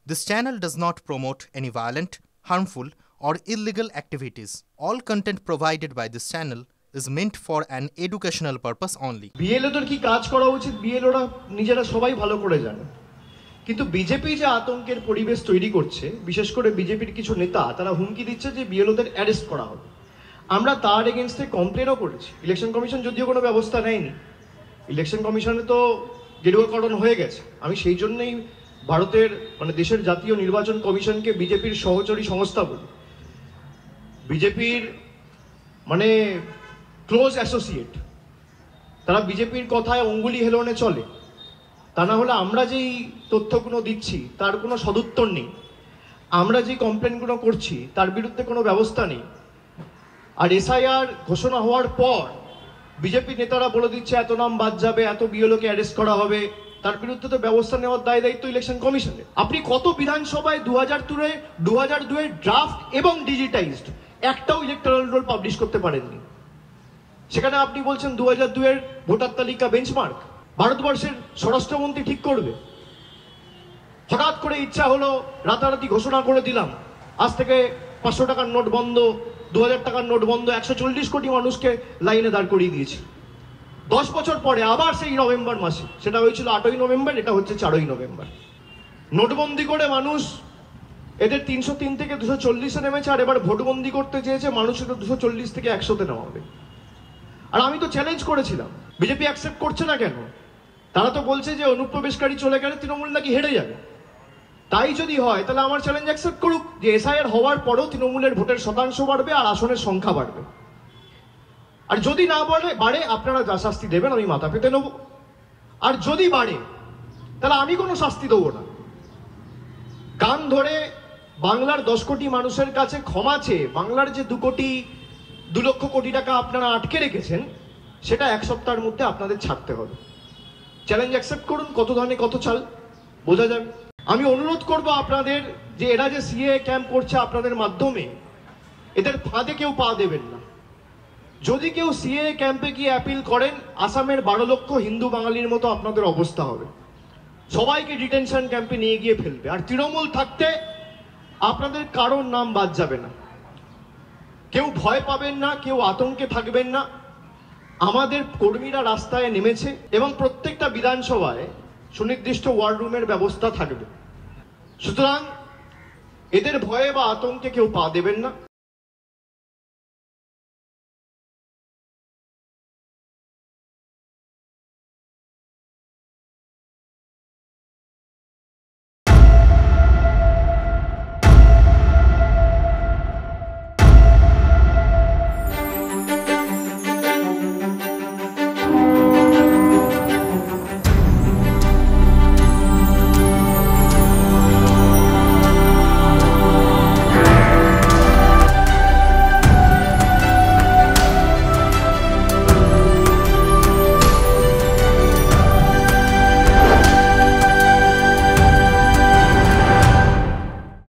This channel does not promote any violent, harmful, or illegal activities. All content provided by this channel is meant for an educational purpose only. বিএলওদের কি কাজ করা উচিত বিএলওরা নিজেরা সবাই ভালো করে জানে, কিন্তু বিজেপি যে আতঙ্কের পরিবেশ তৈরি করছে, বিশেষ করে বিজেপির কিছু নেতা তারা হুমকি দিচ্ছে যে বিএলওদের অ্যারেস্ট করা হবে। আমরা তার এগেনস্টে কমপ্লেনও করেছি। ইলেকশন কমিশন যদিও কোনো ব্যবস্থা নেয়নি, ইলেকশন কমিশনে তো গেরুয়াকরণ হয়ে গেছে। আমি সেই জন্যই ভারতের দেশের জাতীয় নির্বাচন কমিশনকে বিজেপির সহচরী সংস্থা বলি। বিজেপির ক্লোজ অ্যাসোসিয়েট, তারা বিজেপির কথায় অঙ্গুলি হেলনে চলে। তা না হলে আমরা যেই তথ্যগুলো দিচ্ছি তার কোনো সদুত্তর নেই, আমরা যে কমপ্লেনগুলো করছি তার বিরুদ্ধে কোনো ব্যবস্থা নেই। আর এসআইআর ঘোষণা হওয়ার পর বিজেপি নেতারা বলে দিচ্ছে এত নাম বাদ যাবে, এত বিএলওকে অ্যারেস্ট করা হবে, তার বিরুদ্ধে তো ব্যবস্থা নেওয়ার দায় দায়িত্ব ইলেকশন কমিশনের। আপনি কত বিধানসভায় 2002 ড্রাফট এবং ডিজিটাইজড একটাও ইলেকটরাল রোল পাবলিশ করতে পারেননি। সেখানে আপনি বলছেন 2002 ভোটার তালিকা বেঞ্চমার্ক ভারতবর্ষের স্বরাষ্ট্রমন্ত্রী ঠিক করবে। হঠাৎ করে ইচ্ছা হলো রাতারাতি ঘোষণা করে দিলাম আজ থেকে 500 টাকার নোট বন্ধ, 2000 টাকার নোট বন্ধ, 140 কোটি মানুষকে লাইনে দাঁড় করিয়ে দিয়েছে। 10 বছর পরে আবার সেই নভেম্বর মাসে, সেটা হয়েছিল 8ই নভেম্বর, এটা হচ্ছে 4ই নভেম্বর, নোটবন্দি করে মানুষ এদের 303 থেকে 240-এ নেমেছে। আর এবার ভোটবন্দি করতে চেয়েছে মানুষ, এটা 240 থেকে 100-তে নেওয়া হবে। আর আমি তো চ্যালেঞ্জ করেছিলাম, বিজেপি অ্যাকসেপ্ট করছে না কেন? তারা তো বলছে যে অনুপ্রবেশকারী চলে গেলে তৃণমূল নাকি হেরে যাবে। তাই যদি হয় তাহলে আমার চ্যালেঞ্জ অ্যাকসেপ্ট করুক যে এসআইআর হওয়ার পরেও তৃণমূলের ভোটের শতাংশ বাড়বে আর আসনের সংখ্যা বাড়বে। আর যদি না বাড়ে আপনারা যা শাস্তি দেবেন আমি মাথা পেতে নেব। আর যদি বাড়ে তাহলে আমি কোনো শাস্তি দেবো না। কান ধরে বাংলার 10 কোটি মানুষের কাছে ক্ষমা চেয়ে বাংলার যে 2 লক্ষ কোটি টাকা আপনারা আটকে রেখেছেন সেটা 1 সপ্তাহের মধ্যে আপনাদের ছাড়তে হবে। চ্যালেঞ্জ অ্যাকসেপ্ট করুন, কত ধানে কত চাল বোঝা যাবে। আমি অনুরোধ করব আপনাদের যে এরা যে সিএ ক্যাম্প করছে আপনাদের মাধ্যমে, এদের ফাঁদে কেউ পা দেবেন না। যদি কেউ সিএ ক্যাম্পে গিয়ে অ্যাপিল করেন, আসামের 12 লক্ষ হিন্দু বাঙালির মতো আপনাদের অবস্থা হবে। সবাইকে ডিটেনশন ক্যাম্পে নিয়ে গিয়ে ফেলবে। আর তৃণমূল থাকতে আপনাদের কারোর নাম বাদ যাবে না। কেউ ভয় পাবেন না, কেউ আতঙ্কে থাকবেন না। আমাদের কর্মীরা রাস্তায় নেমেছে এবং প্রত্যেকটা বিধানসভায় সুনির্দিষ্ট ওয়ার রুমের ব্যবস্থা থাকবে। সুতরাং এদের ভয়ে বা আতঙ্কে কেউ পা দেবেন না।